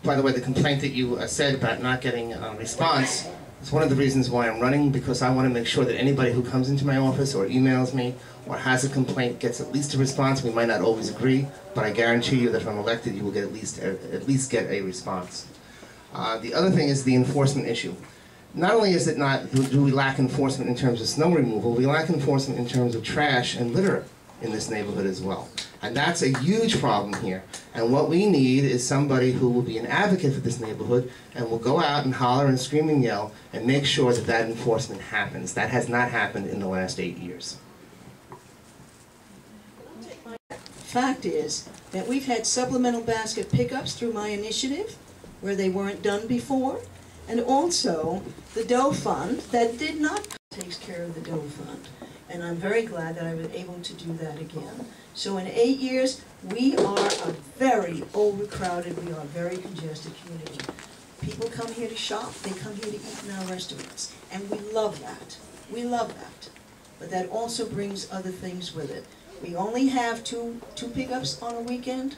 by the way, the complaint that you said about not getting a response is one of the reasons why I'm running, because I want to make sure that anybody who comes into my office or emails me or has a complaint gets at least a response. We might not always agree, but I guarantee you that if I'm elected, you will get at least get a response. The other thing is the enforcement issue. Not only is it not, do we lack enforcement in terms of snow removal, we lack enforcement in terms of trash and litter in this neighborhood as well. And that's a huge problem here. And what we need is somebody who will be an advocate for this neighborhood and will go out and holler and scream and yell and make sure that that enforcement happens. That has not happened in the last 8 years. Fact is that we've had supplemental basket pickups through my initiative where they weren't done before, and also the dough fund that did not takes care of the dough fund. And I'm very glad that I was able to do that again. So in 8 years, we are a very overcrowded, we are a very congested community. People come here to shop, they come here to eat in our restaurants, and we love that. We love that. But that also brings other things with it. We only have two pickups on a weekend.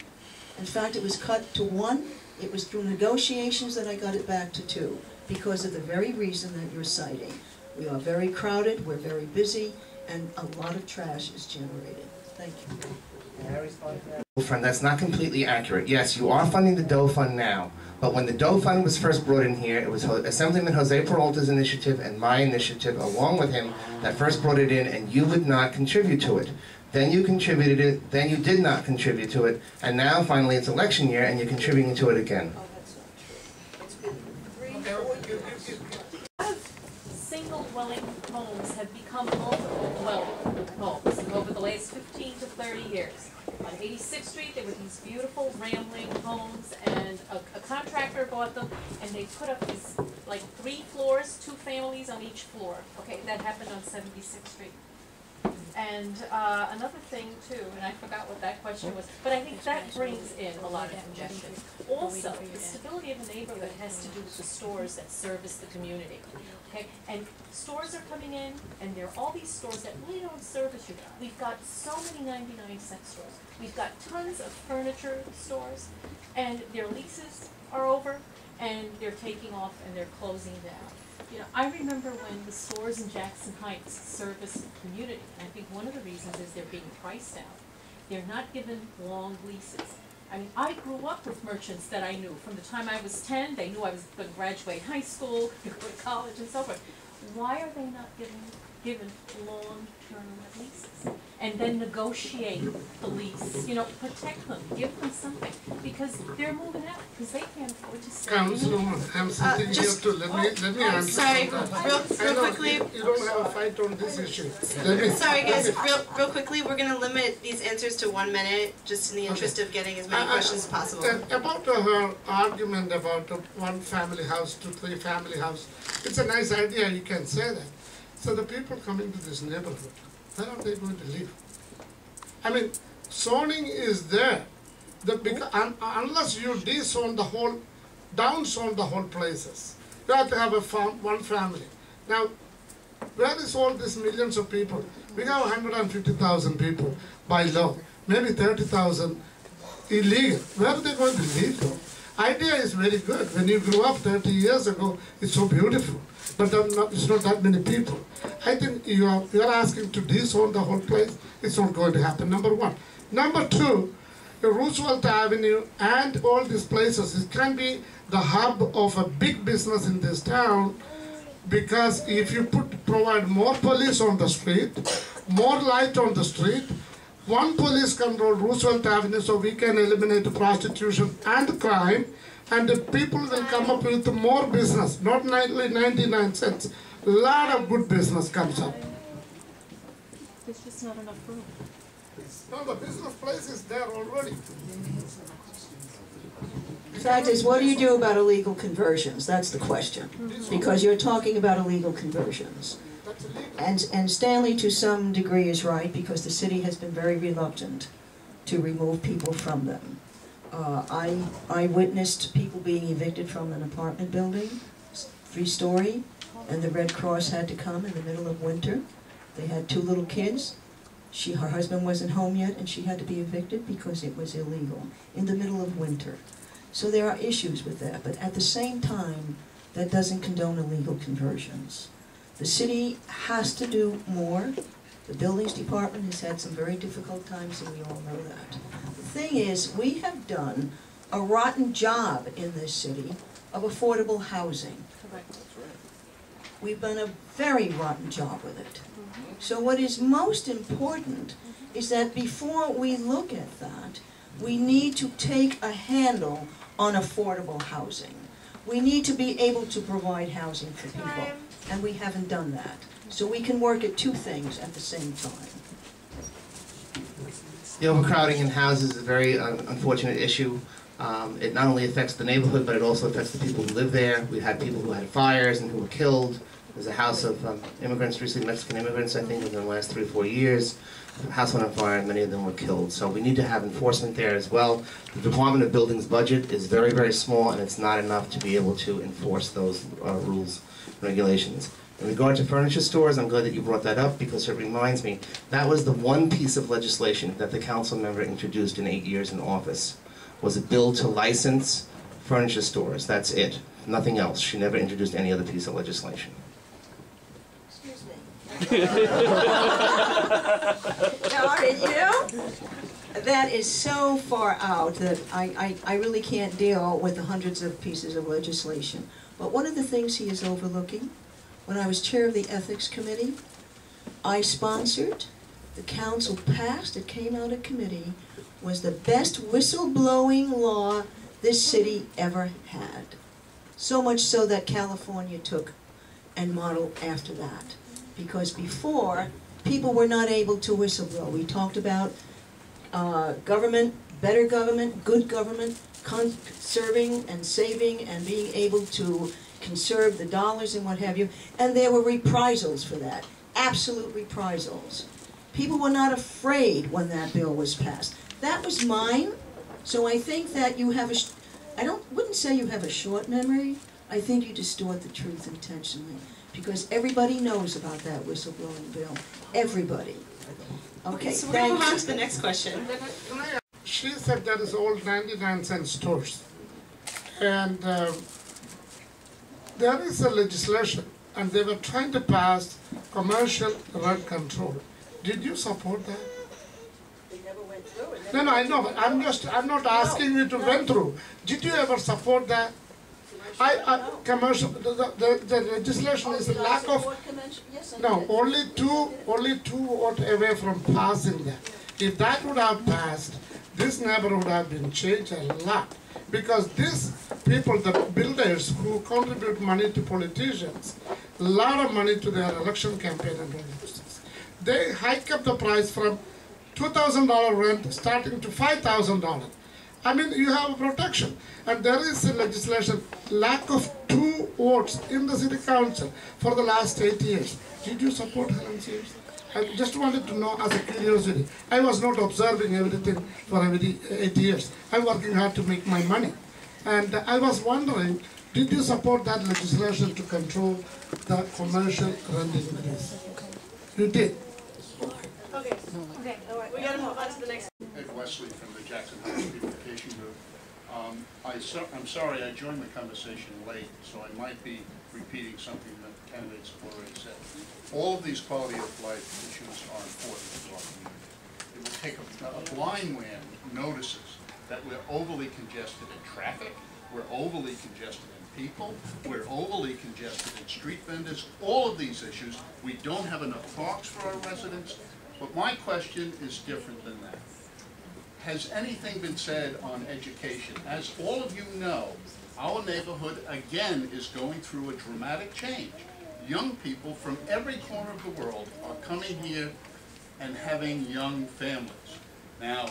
In fact, it was cut to 1. It was through negotiations that I got it back to 2, because of the very reason that you're citing. We are very crowded, we're very busy, and a lot of trash is generated. Thank you. Can I respond to that? Friend, that's not completely accurate. Yes, you are funding the dough fund now, but when the dough fund was first brought in here, it was Assemblyman Jose Peralta's initiative and my initiative, along with him, that first brought it in, and you would not contribute to it. Then you contributed it, then you did not contribute to it, and now finally it's election year and you're contributing to it again. Oh, that's not true. It's been 3 or 4 years. Single dwelling homes have become multiple dwelling homes over the last 15 to 30 years. On 86th Street, there were these beautiful rambling homes, and a contractor bought them, and they put up these, like, 3 floors, 2 families on each floor. Okay, that happened on 76th Street. And another thing too, and I forgot what that question was, but I think that brings in a lot of congestion. Also, the stability of the neighborhood has to do with the stores that service the community. Okay, and stores are coming in, and there are all these stores that really don't service you. We've got so many 99-cent stores. We've got tons of furniture stores, and their leases are over, and they're taking off, and they're closing down. You know, I remember when the stores in Jackson Heights serviced the community, and I think one of the reasons is they're being priced out. They're not given long leases. I mean, I grew up with merchants that I knew. From the time I was 10, they knew I was going to graduate high school, go to college, and so forth. Why are they not given long-term leases? And then negotiate the lease, you know, protect them, give them something, because they're moving out, because they can't afford to stay. Councilwoman, I'm sitting here to let me answer. Sorry, real quickly. You don't have a fight on this issue. Sorry guys, real quickly, we're going to limit these answers to 1 minute, just in the interest of getting as many questions as possible. About her argument about 1 family house to 3 family house, it's a nice idea, you can say that. So the people coming to this neighborhood, where are they going to live? I mean, zoning is there. Unless you de-zone the whole, down-zone the whole places, you have to have a 1 family. Now, where is all these millions of people? We have 150,000 people by law, maybe 30,000 illegal. Where are they going to live though? Idea is very good. When you grew up 30 years ago, it's so beautiful. But it's not that many people. I think you are asking to de-zone the whole place. It's not going to happen, number 1. Number 2, Roosevelt Avenue and all these places, it can be the hub of a big business in this town, because if you provide more police on the street, more light on the street, 1 police control Roosevelt Avenue, so we can eliminate prostitution and crime, and the people will come up with more business, not 99 cents. A lot of good business comes up. There's just not enough room. No, the business place is there already. The fact is, what do you do about illegal conversions? That's the question. Because you're talking about illegal conversions. And Stanley, to some degree, is right, because the city has been very reluctant to remove people from them. I witnessed people being evicted from an apartment building, 3-story, and the Red Cross had to come in the middle of winter. They had 2 little kids. Her husband wasn't home yet, and she had to be evicted because it was illegal in the middle of winter. So there are issues with that, but at the same time, that doesn't condone illegal conversions. The city has to do more. The buildings department has had some very difficult times, and we all know that. The thing is, we have done a rotten job in this city of affordable housing. Correct. We've done a very rotten job with it. So what is most important is that before we look at that, we need to take a handle on affordable housing. We need to be able to provide housing for people, and we haven't done that. So we can work at two things at the same time. The overcrowding in houses is a very unfortunate issue. It not only affects the neighborhood, but it also affects the people who live there. We had people who had fires and who were killed. There's a house of immigrants, recently Mexican immigrants, I think, within the last 3 or 4 years. The house went on fire and many of them were killed. So we need to have enforcement there as well. The Department of Buildings budget is very, very small, and it's not enough to be able to enforce those rules and regulations. In regard to furniture stores, I'm glad that you brought that up because it reminds me, that was the one piece of legislation that the council member introduced in 8 years in office, was a bill to license furniture stores. That's it. Nothing else. She never introduced any other piece of legislation. Excuse me. That is so far out that I really can't deal with the hundreds of pieces of legislation. But one of the things he is overlooking, when I was chair of the ethics committee, I sponsored, the council passed, it came out of committee, was the best whistleblowing law this city ever had. So much so that California took and modeled after that. Because before, people were not able to whistleblow. We talked about government, better government, good government, conserving and saving and being able to conserve the dollars and what have you. And there were reprisals for that, absolute reprisals. People were not afraid when that bill was passed. That was mine, so I think that you have wouldn't say you have a short memory, I think you distort the truth intentionally. Because everybody knows about that whistleblowing bill. Everybody. Okay, So we're going to move on to the next question. She said that is all 99-cent stores. And there is a legislation, and they were trying to pass commercial rent control. Did you support that? They never went through it. No, I know, but I'm not asking you to went through. Did you ever support that? Commercial, the legislation is a lack of, no, only two votes away from passing that. If that would have passed, this neighborhood would have been changed a lot. Because these people, the builders who contribute money to politicians, a lot of money to their election campaign and all those things, they hike up the price from $2,000 rent starting to $5,000. I mean, you have a protection. And there is a legislation, lack of 2 votes in the city council for the last 8 years. Did you support Helen's years? I just wanted to know as a curiosity. I was not observing everything for every 8 years. I'm working hard to make my money. And I was wondering, did you support that legislation to control the commercial renting business? You did. Okay. Okay. All right. We got to move on to the next. Ed Wesley from the Jackson Heights Beautification Group. I'm sorry I joined the conversation late, so I might be repeating something that candidates have already said. All of these quality of life issues are important to our community. It will take a blind man notices that we're overly congested in traffic, we're overly congested in people, we're overly congested in street vendors, all of these issues. We don't have enough parks for our residents. But my question is different than that. Has anything been said on education? As all of you know, our neighborhood, again, is going through a dramatic change. Young people from every corner of the world are coming here and having young families. Now,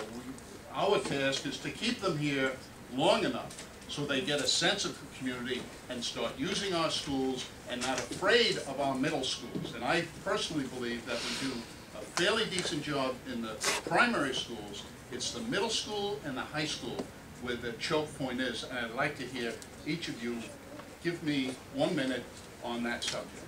our task is to keep them here long enough so they get a sense of the community and start using our schools and not afraid of our middle schools. And I personally believe that we do a fairly decent job in the primary schools. It's the middle school and the high school where the choke point is, and I'd like to hear each of you give me 1 minute on that subject.